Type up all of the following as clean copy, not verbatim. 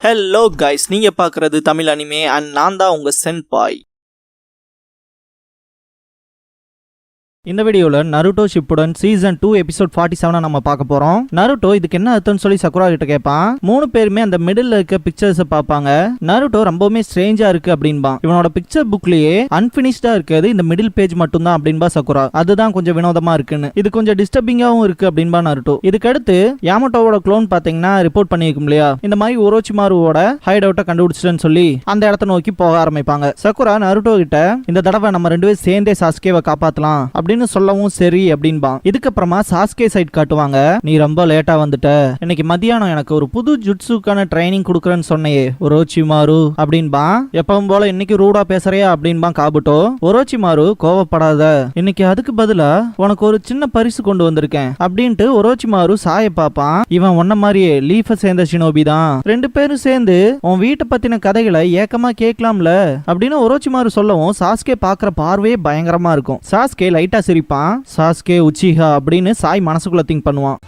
Hello guys, நீங்க பார்க்குறது Tamil anime and நான் தான் உங்க சென்பாய். இந்த வீடியோவில் நருட்டோ ஷிப்புடன் சீசன் 2 எபிசோட் 47 நம்ம பார்க்க போறோம். நருட்டோ இதுக்கு என்ன அர்த்தம்னு சொல்லி சக்குரா கிட்ட கேட்பான். 3 பேருமே அந்த மிடில் இருக்க பிக்சர்ஸை பார்ப்பாங்க. நருட்டோ ரொம்பவுமே ஸ்ட்ரேஞ்சா இருக்கு அப்படின்பா. இவனோட பிக்சர் புக்லயே அன்பினிஷ்டா இருக்கிறது இந்த மிடில் பேஜ் மட்டும் தான் அப்படின்பா சக்குரா. அதுதான் கொஞ்சம் வினோதமா இருக்குன்னு, இது கொஞ்சம் டிஸ்டர்பிங்காவும் இருக்கு அப்படின்பா நருட்டோ. இதுக்கடுத்து யாமட்டோவோட க்ளோன் பாத்தீங்கன்னா ரிப்போர்ட் பண்ணிருக்கும் இல்லையா, இந்த மாதிரி ஒரோச்சிமாருவோட ஹைட் அவுட்டை கண்டுபிடிச்சிட்டேன்னு சொல்லி அந்த இடத்த நோக்கி போக ஆரம்பிப்பாங்க. சக்குரா நருட்டோ கிட்ட இந்த தடவை நம்ம 2 பேரும் சேர்ந்தே சாஸ்கேவை காப்பாத்தலாம் அப்படின்னு சொல்லவும் சரி அப்படின்பா. இதுக்கப்புறமா சாஸ்கே சைட் காட்டுவாங்க. நீ ரொம்ப லேட்டா வந்துட்ட, இன்னைக்கு மதியானம் எனக்கு ஒரு புது ஜுட்ஸுக்கான ட்ரைனிங் கொடுக்கறேன்னு சொன்னையே ஒரோச்சிமாரு அப்படின்பா. எப்பவும் போல இன்னைக்கு ரூடா பேசுறியா அப்படின்பா காபுட்டோ. ஒரோச்சிமாரு கோவப்படாத, இன்னைக்கு அதுக்கு பதிலா உனக்கு ஒரு சின்ன பரிசு கொண்டு வந்திருக்கேன் அப்படின்ட்டு ஒரோச்சிமாரு சாய பாப்பான். இவன் ஒன்ன மாதிரியே லீஃப சேர்ந்த ஷினோபி தான். 2 பேரும் சேர்ந்து உன் வீட்டை பத்தின கதைகளை ஏக்கமா கேட்கலாம்ல அப்படின்னு ஒரோச்சிமாரு சொல்லவும் சாஸ்கே பாக்குற பார்வையே பயங்கரமா இருக்கும். சாஸ்கே லைட்டா சிரிப்பான். சாஸ்கே உச்சிஹா அப்படின்னு சாய் மனசுக்குள்ள திங்க் பண்ணுவான்.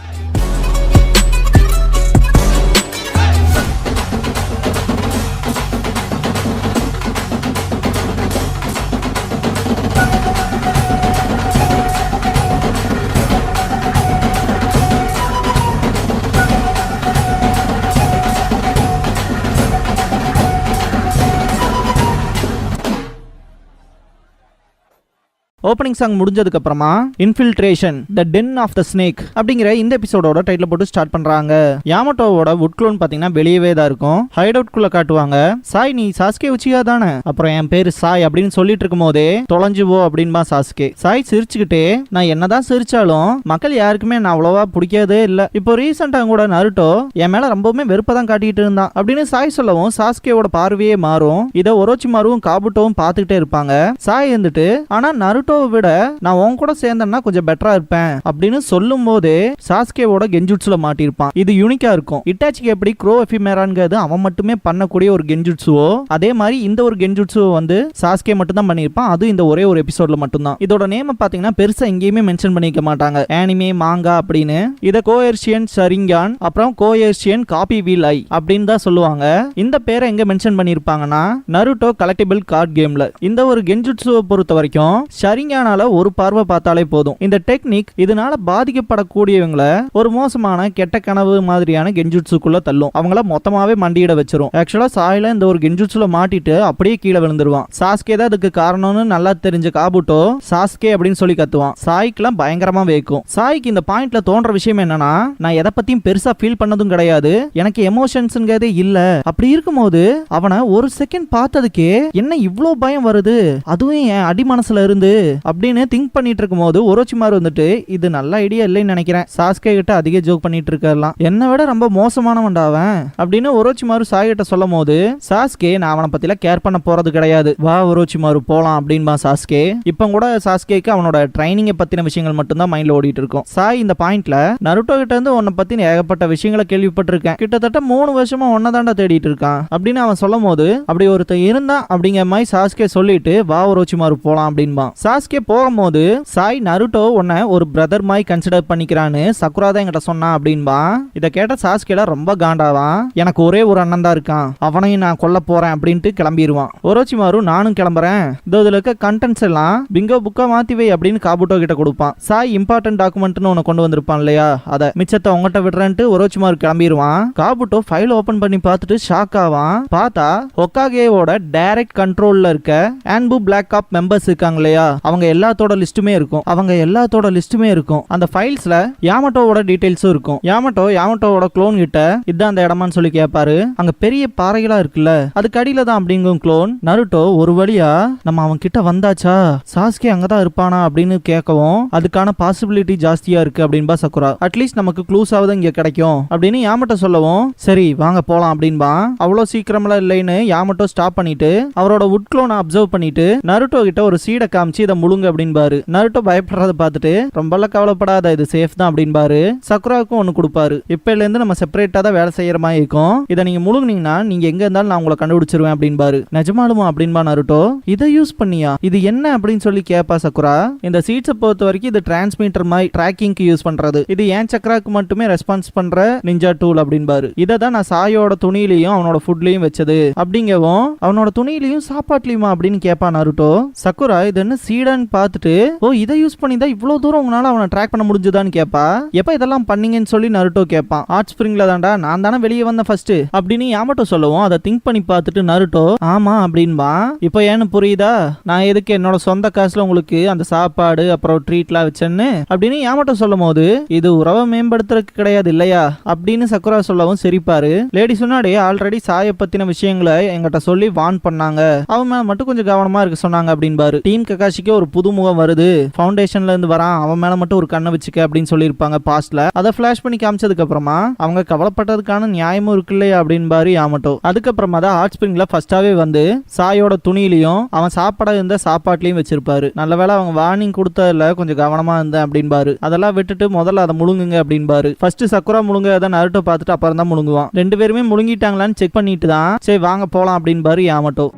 ஓப்பனிங் சாங் முடிஞ்சதுக்கு அப்புறமா infiltration the den of the snake அப்படிங்கிற இந்த எபிசோடோட டைட்டில் போட்டு ஸ்டார்ட் பண்றாங்க. யாமட்டோவோட வுட் க்ளோன் பாத்தீங்கன்னா வெளியவே தான் இருக்கும். ஹைட் அவுட் குள்ள காட்டுவாங்க. சாய், நீ சாஸ்கே உச்சியா தானே? அப்புறம் என் பேரு சாய் அப்படின்னு சொல்லிட்டு இருக்கும் போதே தொலைஞ்சுவோ அப்படின்பா சாஸ்கே. சாய் சிரிச்சுக்கிட்டே, நான் என்னதான் சிரிச்சாலும் மக்கள் யாருக்குமே நான் அவ்வளவா பிடிக்காதே இல்ல. இப்போ ரீசெண்டா கூட நருட்டோ என் மேல ரொம்பவுமே வெறுப்பதான் காட்டிட்டு இருந்தான் அப்படின்னு சாய் சொல்லவும் சாஸ்கேவோட பார்வையே மாறும். இதை ஒரோச்சிமாருவும் காபுட்டோவும் பார்த்துக்கிட்டே இருப்பாங்க. சாய் இருந்துட்டு, ஆனா நருட்டோ விட நான் உன் கூட சேர்ந்தேன்னா கொஞ்சம் பெட்டரா இருப்பேன் அப்படின்னு சொல்லும் போதே சாஸ்கேவோட கெஞ்சுட்சுல மாட்டிருப்பான். இது யூனிக்கா இருக்கும். இட்டாச்சிக்கு எப்படி க்ரோ எஃபிமேரான்ங்கிறது அவன் மட்டுமே பண்ணக்கூடிய ஒரு கெஞ்சுட்சுவோ, அதே மாதிரி இந்த ஒரு கெஞ்சுட்சுவோ வந்து சாஸ்கே மட்டும் தான் பண்ணிருப்பான். அது இந்த ஒரே ஒரு எபிசோட்ல மட்டும்தான். இதோட நேம் பாத்தீங்கன்னா பெருசா எங்கேயுமே மென்ஷன் பண்ணிக்க மாட்டாங்க. ஆனிமே மாங்கா அப்படின்னு இத கோயர்ஷியன் ஷரிங்கான் அப்புறம் கோயர்ஷியன் காப்பி வீல் ஐ அப்படின்னு தான் சொல்லுவாங்க. இந்த பேரை எங்க மென்ஷன் பண்ணிருப்பாங்கன்னா நருட்டோ கலெக்டிபிள் கார்டு கேம்ல. இந்த ஒரு கெஞ்சுட்சுவை பொறுத்த வரைக்கும் ஷரிங்கானால ஒரு பார்வை பார்த்தாலே போதும். இந்த டெக்னிக் இதனால பாதிக்கப்படக்கூடியவங்களை ஒரு மோசமான கெட்ட கனவு மாதிரியான கெஞ்சுட்சுக்குள்ள தள்ளும். அவங்கள மொத்தமாவே மண்டியிட வச்சிரும். ஆக்சுவலா சாயில இந்த ஒரு கெஞ்சுட்சுல மாட்டிட்டு அப்படியே கீழே விழுந்துருவான். சாஸ்கே தான் அதுக்கு காரணம்னு நல்லா தெரிஞ்ச காபுட்டோ சாஸ்கே அப்படின்னு சொல்லி கத்துவான். சாய்க்குலாம் பயங்கரமா வேக்கும். சாய்க்கு இந்த பாயிண்ட்ல தோன்ற விஷயம் என்னன்னா, நான் எதை பத்தியும் பெருசா ஃபீல் பண்ணதும் கிடையாது, எனக்கு எமோஷன்ஸ்ங்கிறதே இல்ல. அப்படி இருக்கும்போது அவனை ஒரு செகண்ட் பார்த்ததுக்கே என்ன இவ்ளோ பயம் வருது, அதுவும் என் அடி மனசுல இருந்து அப்படின்னு திங்க் பண்ணிட்டு இருக்கும் போது ஒரோச்சிமாரு வந்துட்டு, இது நல்ல ஐடியா இல்லைன்னு நினைக்கிறேன், சாஸ்கே கிட்ட அதிக ஜோக் பண்ணிட்டு இருக்கலாம், என்னை விட ரொம்ப மோசமானவன்டாவன் அப்படின்னு ஒரோச்சிமாரு சாய் கிட்ட சொல்லும் போது சாஸ்கே, நான் அவனை பத்தில கேர் பண்ண போறது கிடையாது, வா ஒரோச்சிமாரு போலாம் அப்படின்பா சாஸ்கே. இப்ப கூட சாஸ்கேக்கு அவனோட ட்ரைனிங்கை பத்தின விஷயங்கள் மட்டும்தான் மைண்ட்ல ஓடிட்டு இருக்கும். சாய் இந்த பாயிண்ட்ல, நருட்டோ கிட்ட இருந்து உன்னை பத்தின ஏகப்பட்ட விஷயங்களை கேள்விப்பட்டிருக்கேன், கிட்டத்தட்ட 3 வருஷமா ஒன்னதாண்டா தேடிட்டு இருக்கான் அப்படின்னு அவன் சொல்லும் போது, அப்படி ஒருத்தர் இருந்தான் அப்படிங்கிற மாதிரி சாஸ்கே சொல்லிட்டு வா ஒரோச்சிமாரு போலாம் அப்படின்பா. சாஸ்கே போகும்போது சாய், நருட்டோ உன்னை ஒரு பிரதர் மாதிரி கன்சிடர் பண்ணிக்கிறான்னு சக்குரா தான் என்கிட்ட சொன்னா அப்படின்பா. இதை கேட்ட சாஸ்கேல ரொம்ப காண்டாவான். எனக்கு ஒரே ஒரு அண்ணன் தான் இருக்கான், அவனையும் நான் கொல்ல போறேன் அப்படின்ட்டு கிளம்பிடுவான். ஒரோச்சிமாரு, நானும் கிளம்புறேன், இதுல இருக்க கண்டென்ட்ஸ் எல்லாம் பிங்கோ புக்கா மாத்தி வை அப்படின்னு காபுட்டோ கிட்ட கொடுப்பான். சாய் இம்பார்ட்டன்ட் டாக்குமெண்ட்னு ஒன்னு கொண்டு வந்திருப்பான் இல்லையா, அதை மிச்சத்தை உங்ககிட்ட விடுறேன்ட்டு ஒரோச்சிமாரு கிளம்பிடுவான். காபுட்டோ ஃபைல் ஓபன் பண்ணி பார்த்துட்டு ஷாக் ஆவான். பார்த்தா ஹொக்காகேவோட டைரக்ட் கண்ட்ரோல்ல இருக்க ஆன்பு பிளாக் காப் மெம்பர்ஸ் இருக்காங்க இல்லையா, அவங்க எல்லாத்தோட லிஸ்ட்டுமே இருக்கும். அந்த ஃபைல்ஸ்ல யாமட்டோவோட டீடைல்ஸும் இருக்கும். யாமட்டோவோட க்ளோன் கிட்ட இதான் அந்த இடமான்னு சொல்லி கேட்பாரு. அங்க பெரிய பாறைகளா இருக்குல்ல, அதுக்கு அடியில தான் அப்படிங்கும் க்ளோன். நருட்டோ, ஒரு வழியா நம்ம அவன் கிட்ட வந்தாச்சா, சாஸ்கே அங்கதான் இருப்பானா அப்படின்னு கேட்கவும், அதுக்கான பாசிபிலிட்டி ஜாஸ்தியா இருக்கு அப்படின்பா சக்குரா. அட்லீஸ்ட் நமக்கு க்ளூஸாவது இங்க கிடைக்கும் அப்படின்னு யாமட்டோ சொல்லவும், சரி வாங்க போலாம் அப்படின்பா. அவ்வளோ சீக்கிரமெல்லாம் இல்லைன்னு யாமட்டோ ஸ்டாப் பண்ணிட்டு அவரோட வுட் க்ளோனை அப்சர்வ் பண்ணிட்டு நருட்டோ கிட்ட ஒரு சீடை காமிச்சு, இதை இதை முழுங்க அப்படின்பாரு. நருட்டோ பயப்படுறத பார்த்துட்டு ரொம்பலாம் கவலைப்படாத, இது சேஃப் தான் அப்படின்பாரு. சக்குராவுக்கும் ஒண்ணு கொடுப்பாரு. இப்பல இருந்து நம்ம செப்பரேட்டா தான் வேலை செய்யற மாதிரி இருக்கும், இதை நீங்க முழுங்கினீங்கன்னா நீங்க எங்க இருந்தாலும் நான் உங்களை கண்டுபிடிச்சிருவேன் அப்படின்பாரு. நிஜமாலுமா அப்படின்பா நருட்டோ. இதை யூஸ் பண்ணியா, இது என்ன அப்படின்னு சொல்லி கேப்பா சக்குரா. இந்த சீட்ஸை பொறுத்த வரைக்கும் இது டிரான்ஸ்மிட்டர் மாதிரி ட்ராக்கிங்க்கு யூஸ் பண்றது, இது ஏன் சக்கராக்கு மட்டுமே ரெஸ்பான்ஸ் பண்ற நிஞ்சா டூல் அப்படின்பாரு. இதை தான் நான் சாயோட துணியிலையும் அவனோட ஃபுட்லயும் வச்சது அப்படிங்கவும், அவனோட துணியிலையும் சாப்பாட்லயுமா அப்படின்னு கேப்பா நருட்டோ. சக்குரா இது என்ன சீடான்னு பார்த்துட்டு, ஓ இதை யூஸ் பண்ணி தான் இவ்வளவு தூரம் உங்களால அவனை ட்ராக் பண்ண முடிஞ்சுதான்னு கேப்பா. எப்ப இதெல்லாம் பண்ணீங்கன்னு சொல்லி நருட்டோ கேட்பான். ஹாட் ஸ்பிரிங்ல தான்டா நான் தானே வெளியே வந்த ஃபர்ஸ்ட் அப்படின்னு யாமட்டோ சொல்லவும், அதை திங்க் பண்ணி பார்த்துட்டு நருட்டோ ஆமா அப்படின்பா. இப்போ ஏன்னு புரியுதா, நான் எதுக்கு என்னோட சொந்த காசுல உங்களுக்கு அந்த சாப்பாடு அப்புறம் ட்ரீட்லாம் வச்சேன்னு அப்படின்னு யாமட்டோ சொல்லும் போது, இது உறவை மேம்படுத்துறதுக்கு கிடையாது இல்லையா அப்படின்னு சக்குரா சொல்லவும் சிரிப்பாரு. லேடி சொன்னாடே ஆல்ரெடி சாய பத்தின விஷயங்களை எங்கிட்ட சொல்லி வார்ன் பண்ணாங்க, அவன் மேல மட்டும் கொஞ்சம் கவனமா இருக்க சொன்னாங்க அப்படின்பாரு. டீம் ககாஷிக்கு ஒரு புதுமுகம் வருது, ஃபவுண்டேஷன்ல இருந்து வரான், அவன் மேல மட்டும் ஒரு கண்ணை வச்சுக்க அப்படின்னு சொல்லியிருப்பாங்க பாஸ்ட்ல. அதை ஃபிளாஷ் பண்ணி காமிச்சதுக்கு அப்புறமா அவங்க கவலைப்பட்டதுக்கான நியாயமும் இருக்கு இல்லையா அப்படின்பாரு யாமட்டோ. அதுக்கப்புறமா தான் ஹாட் ஸ்பிரிங்ல ஃபர்ஸ்டாவே வந்து சாயோட துணியிலையும் அவன் சாப்பாட இருந்த சாப்பாட்லயும் வச்சிருப்பாரு. நல்ல வேளை அவங்க வார்னிங் கொடுத்ததுல கொஞ்சம் கவனமா இருந்தேன் அப்படின்பாரு. அதெல்லாம் விட்டுட்டு முதல்ல அதை முழுங்குங்க அப்படின்பாரு. ஃபர்ஸ்ட் சக்குரா முழுங்க அதை நருட்டோ பார்த்துட்டு அப்புறம் தான் முழுங்குவான். ரெண்டு பேருமே முழுங்கிட்டாங்களான்னு செக் பண்ணிட்டு தான் சரி வாங்க போலாம் அப்படின்பாரு யாமட்டோ.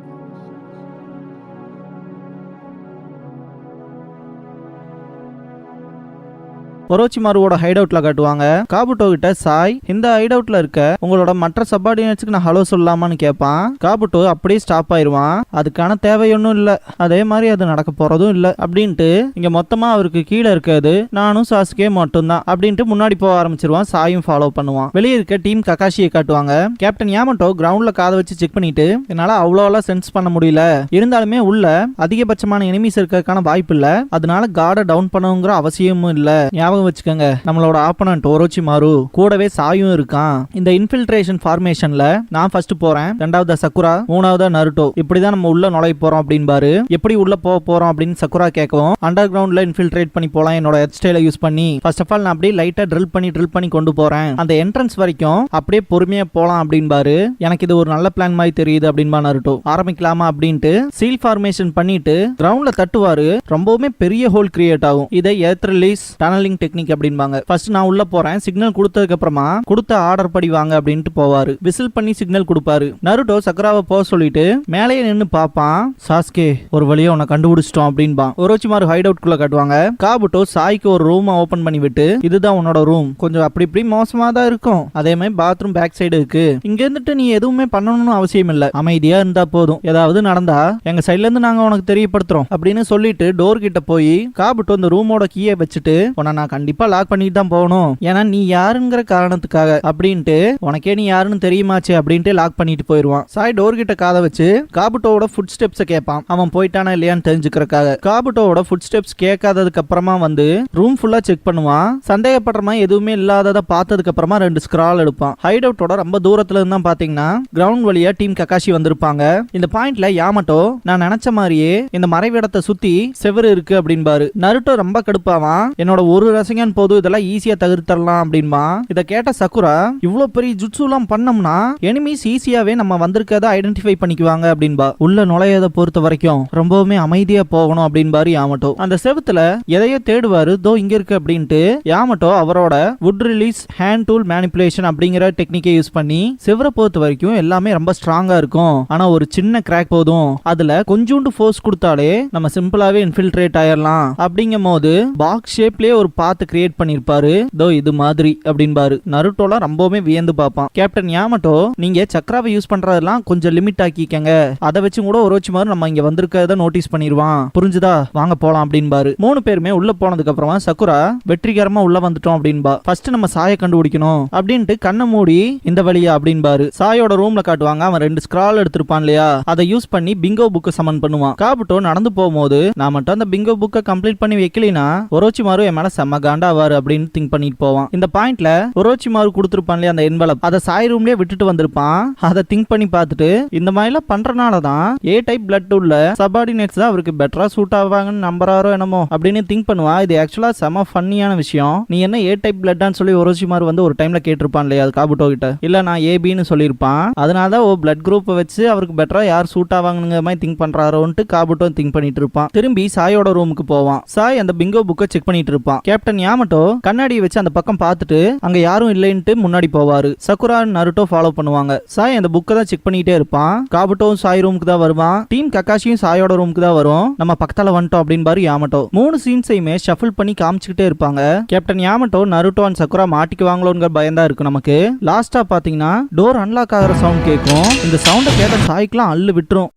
ஒரோச்சிமாருவோட ஹைட் அவுட்ல காட்டுவாங்க. காபுட்டோ கிட்ட சாய் இந்த ஹைட் அவுட்ல இருக்க உங்களோட மற்ற சப்பார்டினேட்ஸ்க்கு நான் ஹலோ சொல்லலாமான்னு கேட்பான். காபுட்டோ அப்படியே ஸ்டாப் ஆயிருவான். அதுக்கான தேவையொன்னும் இல்ல, அதே மாதிரி அது நடக்க போறதும் இல்ல அப்படின்ட்டு இங்க மொத்தமா அவருக்கு கீழே இருக்காது நானும் சாஸ்கே மட்டும் தான் அப்படின்ட்டு முன்னாடி போக ஆரம்பிச்சிருவான். சாயும் ஃபாலோ பண்ணுவான். வெளியே இருக்க டீம் ககாஷியை காட்டுவாங்க. கேப்டன் யாமட்டோ கிரவுண்ட்ல காதை வச்சு செக் பண்ணிட்டு என்னால அவ்வளோலாம் சென்ஸ் பண்ண முடியல, இருந்தாலுமே உள்ள அதிகபட்சமான எனிமீஸ் இருக்கிறதுக்கான வாய்ப்பு இல்ல, அதனால கார்டை டவுன் பண்ணணுங்கிற அவசியமும் இல்ல. வச்சுக்கோங்க, நம்மளோட ஆப்பனன்ட் ஒரோச்சிமாரு கூடவே சாயும் இருக்கான். இந்த இன்ஃபில்ட்ரேஷன் ஃபார்மேஷன்ல நான் ஃபர்ஸ்ட் போறேன், ரெண்டாவது சக்குரா, மூணாவது நருட்டோ, இப்படிதான் நம்ம உள்ள நுழைய போறோம் அப்படின்பாரு. எப்படி உள்ள போக போறோம் அப்படின்னு சக்குரா கேட்கவும், அண்டர் கிரவுண்ட்ல இன்ஃபில்ட்ரேட் பண்ணி போலாம் என்னோட ஹெட் ஸ்டைலை யூஸ் பண்ணி. ஃபர்ஸ்ட் ஆஃப் ஆல் நான் அப்படியே லைட்டா ட்ரில் பண்ணி கொண்டு போறேன், அந்த என்ட்ரன்ஸ் வரைக்கும் அப்படியே பொறுமையா போலாம் அப்படின்பாரு. எனக்கு இது ஒரு நல்ல பிளான் மாதிரி தெரியுது அப்படின்பா நருட்டோ. ஆரம்பிக்கலாமா அப்படின்ட்டு சீல் ஃபார்மேஷன் பண்ணிட்டு கிரவுண்ட்ல தட்டுவாரு. ரொம்பவுமே பெரிய ஹோல் கிரியேட் ஆகும். இதை எர்த் ரிலீஸ் டனலிங் டெக்னிக் அப்படின்பாங்க. ஃபர்ஸ்ட் நான் உள்ள போறேன், சிக்னல் கொடுத்ததுக்கு அப்புறமா கொடுத்த ஆர்டர் படி வாங்க அப்படின்ட்டு போவாரு. விசில் பண்ணி சிக்னல் கொடுப்பாரு. நருட்டோ சக்குராவை போக சொல்லிட்டு மேலேயே நின்னு பாப்பான். சாஸ்கே ஒரு வழியா உன்னை கண்டுபிடிச்சிட்டோம் அப்படின்பான். ஒரோச்சிமாரு ஹைட் அவுட் குள்ள காட்டுவாங்க. காபுட்டோ சாய்க்கு ஒரு ரூம் ஓபன் பண்ணி விட்டு, இதுதான் உன்னோட ரூம், கொஞ்சம் அப்படி இப்படி மோசமா தான் இருக்கும், அதே மாதிரி பாத்ரூம் பேக் சைடு இருக்கு, இங்க இருந்துட்டு நீ எதுவுமே பண்ணணும்னு அவசியம் இல்ல, அமைதியா இருந்தா போதும், ஏதாவது நடந்தா எங்க சைட்ல இருந்து நாங்க உனக்கு தெரியப்படுத்துறோம் அப்படின்னு சொல்லிட்டு டோர் கிட்ட போய் காபுட்டோ இந்த ரூமோட கீயை வச்சுட்டு, உன்னை நான் கண்டிப்பா லாக் பண்ணிட்டு தான் போகணும், ஏன்னா நீ யாருங்கிற காரணத்துக்காக அப்படின்ட்டு, உனக்கே நீ யாருன்னு தெரியுமாச்சு அப்படின்ட்டு லாக் பண்ணிட்டு போயிருவான். சாய் டோர் கிட்ட காதை வச்சு காபுட்டோட ஃபுட் ஸ்டெப்ஸ் கேட்பான், அவன் போயிட்டானா இல்லையான்னு தெரிஞ்சுக்கிறதுக்காக. காபுட்டோட ஃபுட் ஸ்டெப்ஸ் கேட்காததுக்கு அப்புறமா வந்து ரூம் ஃபுல்லா செக் பண்ணுவான். சந்தேகப்படுற மாதிரி எதுவுமே இல்லாததை பார்த்ததுக்கு அப்புறமா 2 ஸ்கிரால் எடுப்பான். ஹைட் அவுட்டோட ரொம்ப தூரத்துல இருந்தா பாத்தீங்கன்னா கிரவுண்ட் வழியா டீம் ககாஷி வந்திருப்பாங்க. இந்த பாயிண்ட்ல யாமட்டோ நான் நினைச்ச மாதிரியே இந்த மறைவிடத்தை சுத்தி செவரு இருக்கு அப்படின்பாரு. நருட்டோ ரொம்ப கடுப்பாவான். என்னோட ஒரு ரசிகன் போது இதெல்லாம் ஈஸியா தவிர்த்தரலாம் அப்படின்பா. இத கேட்ட சக்குரா, இவ்வளவு பெரிய ஜுட்சுலாம் பண்ணோம்னா எனிமீஸ் ஈஸியாவே நம்ம வந்திருக்கதை ஐடென்டிஃபை பண்ணிக்குவாங்க அப்படின்பா. உள்ள நுழையதை பொறுத்த வரைக்கும் ரொம்பவுமே அமைதியா போகணும் அப்படின்பாரு யாமட்டோ. அந்த செவுத்துல எதையோ தேடுவாரு, தோ இங்க இருக்கு அப்படின்ட்டு. யாமட்டோ அவரோட would release hand tool manipulation அப்படிங்கிற டெக்னிக்கை யூஸ் பண்ணி செவரை பொறுத்த வரைக்கும் எல்லாமே ரொம்ப ஸ்ட்ராங்கா இருக்கும், ஆனா ஒரு சின்ன கிராக் போதும், அதுல கொஞ்சோண்டு ஃபோர்ஸ் கொடுத்தாலே நம்ம சிம்பிளாவே இன்ஃபில்ட்ரேட் ஆயிரலாம். அப்படிங்கும் போது பாக்ஸ் ஷேப்லயே ஒரு பாத் கிரியேட் பண்ணிருப்பாரு, தோ இது மாதிரி அப்படின்பாரு. நருட்டோலாம் ரொம்பவுமே வியந்து பார்ப்பான். கேப்டன் யாமட்டோ, நீங்க சக்ராவை யூஸ் பண்றதெல்லாம் கொஞ்சம் லிமிட் ஆக்கிக்கங்க, அதை வச்சு கூட ஒரோச்சிமாரு நம்ம இங்க வந்திருக்கிறத நோட்டீஸ் பண்ணிடுவான், புரிஞ்சுதா, வாங்க போலாம் அப்படின்பாரு. 3 பேருமே உள்ள போனதுக்கு அப்புறமா சக்குரா வெற்றிகரமா உள்ள வந்துட்டோம் அப்படின்பா. ஃபர்ஸ்ட் நம்ம சாயை கண்டுபிடிக்கணும் அப்படின்ட்டு கண்ணை மூடி இந்த வழியா அப்படின்பாரு. சாயோட ரூம்ல காட்டுவாங்க. அவன் 2 ஸ்கிரால் எடுத்திருப்பான் இல்லையா, அதை யூஸ் பண்ணி பிங்கோ புக்கை சமன் பண்ணுவான். காபுட்டோ நடந்து போகும்போது நான் மட்டும் அந்த பிங்கோ புக்கை கம்ப்ளீட் பண்ணி வைக்கலினா ஒரோச்சிமாரு என் மேல செம்ம காண்டாவாரு அப்படின்னு திங்க் பண்ணிட்டு போவான். இந்த பாயிண்ட்ல ஒரோச்சிமாரு கொடுத்துருப்பான் இல்லையா அந்த என்வலப், அதை சாய் ரூம்லயே விட்டுட்டு வந்திருப்பான். அதை திங்க் பண்ணி பார்த்துட்டு இந்த மாதிரிலாம் பண்றனாலதான் ஏ டைப் பிளட் உள்ள சபார்டினேட்ஸ் தான் அவருக்கு பெட்டரா சூட் ஆவாங்கன்னு நம்புறாரோ என்னமோ அப்படின்னு திங்க் பண்ணுவா. இது ஆக்சுவலா செம ஃபன்னியான விஷயம். நீ என்ன ஏ டைப் பிளட்டான்னு சொல்லி ஒரோச்சிமாரு வந்து ஒரு டைம்ல கேட்டிருப்பான் இல்லையா அது காபுட்டோ கிட்ட. இல்ல நான் ஏபின்னு சொல்லியிருப்பான். அதனால ஓ பிளட் குரூப் வச்சு அவருக்கு பெட்டரா யார் சூட் ஆவாங்கிற மாதிரி திங்க் பண்றாரோன்ட்டு காபுட்டோ திங்க் பண்ணிட்டு இருப்பான். திரும்பி சாயோட ரூமுக்கு போவான். சாய் அந்த பிங்கோ புக்கை செக் பண்ணிட்டு இருப்பான். கேப்டன் யாமட்டோ கண்ணாடியை வச்சு அந்த பக்கம் பார்த்துட்டு அங்க யாரும் இல்லைன்ட்டு முன்னாடி போவாரு. சக்குரா நருட்டோ ஃபாலோ பண்ணுவாங்க. சாய் அந்த புக்கை தான் செக் பண்ணிட்டே இருப்பான். காபுட்டோவும் சாய் ரூமுக்கு தான் வருவான். டீம் கக்காஷியும் சாயோட ரூமுக்கு தான் வரும். நம்ம பக்கத்தால வந்துட்டோம் அப்படின்னு பாரு யாமட்டோ. 3 சீன்ஸையுமே ஷஃபிள் பண்ணி காமிச்சுக்கிட்டே இருப்பாங்க. Captain Yamato Naruto and Sakura மாட்டிக்குவாங்களோங்கிற பயம் தான் இருக்கு நமக்கு. லாஸ்டா பாத்தீங்கன்னா டோர் அன்லாக் ஆகிற சவுண்ட் கேட்கும். இந்த சவுண்டை கேட்ட சாய்க்குலாம் அள்ளு விட்டுரும்.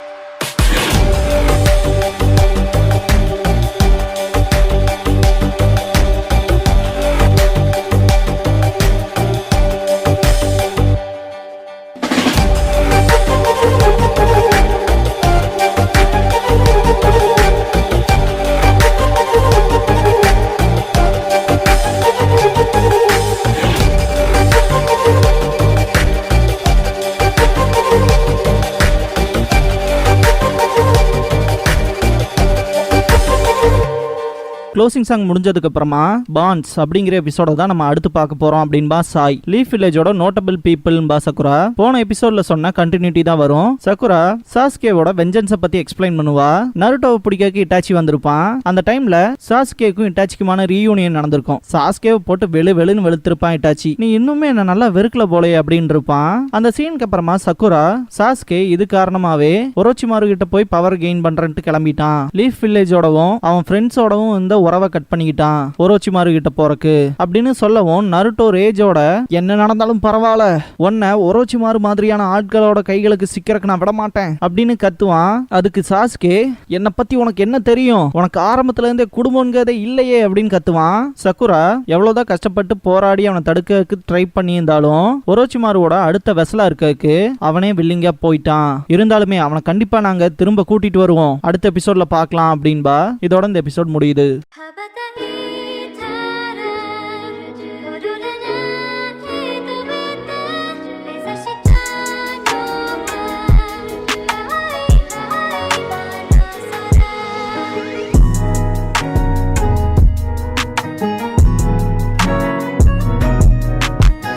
க்ளோசிங் சாங் முடிஞ்சதுக்கு அப்புறமா பான்ஸ் அப்படிங்கிற எபிசோட தான் நம்ம அடுத்து பார்க்க போறோம் அப்படின்பா சாய். லீஃப் வில்லேஜோட நோட்டபிள் பீப்புள்பா சக்குரா. போன எபிசோட்ல சொன்ன கண்டினியூட்டி தான் வரும். சக்குரா சாஸ்கேவோட வெஞ்சன்ஸை பத்தி எக்ஸ்பிளைன் பண்ணுவா. நருட்டோவை பிடிக்க இட்டாச்சி வந்திருப்பான். அந்த டைம்ல சாஸ்கேக்கும் இட்டாச்சிக்குமான ரீயூனியன் நடந்திருக்கும். சாஸ்கேவை போட்டு வெளுன்னு வெளுத்திருப்பான் இட்டாச்சி. நீ இன்னுமே என்ன நல்லா வெறுக்கல போலே அப்படின்னு இருப்பான். அந்த சீனுக்கு அப்புறமா சக்குரா சாஸ்கே இது காரணமாவே ஒரோச்சிமாரு கிட்ட போய் பவர் கெயின் பண்றேன்ட்டு கிளம்பிட்டான். லீஃப் வில்லேஜோடவும் அவன் ஃப்ரெண்ட்ஸோடவும் இந்த உறவை கட் பண்ணிக்கிட்டான் ஒரோச்சிமாரு கிட்ட போறக்கு அப்படின்னு சொல்லவும் நருட்டோ ரேஜோட என்ன நடந்தாலும் பரவாயில்ல, உன்னை ஒரோச்சிமாரு மாதிரியான ஆட்களோட கைகளுக்கு சிக்கிறக்கு நான் விட மாட்டேன் அப்படின்னு கத்துவான். அதுக்கு சாஸ்கே என்னை பத்தி உனக்கு என்ன தெரியும், உனக்கு ஆரம்பத்துல இருந்தே குடும்பங்கிறதே இல்லையே அப்படின்னு கத்துவான். சக்குரா எவ்வளவுதான் கஷ்டப்பட்டு போராடி அவனை தடுக்க ட்ரை பண்ணியிருந்தாலும் ஒரோச்சிமாருவோட அடுத்த வெசலா இருக்கக்கு அவனே வில்லிங்கா போயிட்டான். இருந்தாலுமே அவனை கண்டிப்பா நாங்க திரும்ப கூட்டிட்டு வருவோம், அடுத்த எபிசோட்ல பார்க்கலாம் அப்படின்பா. இதோட இந்த எபிசோட் முடியுது.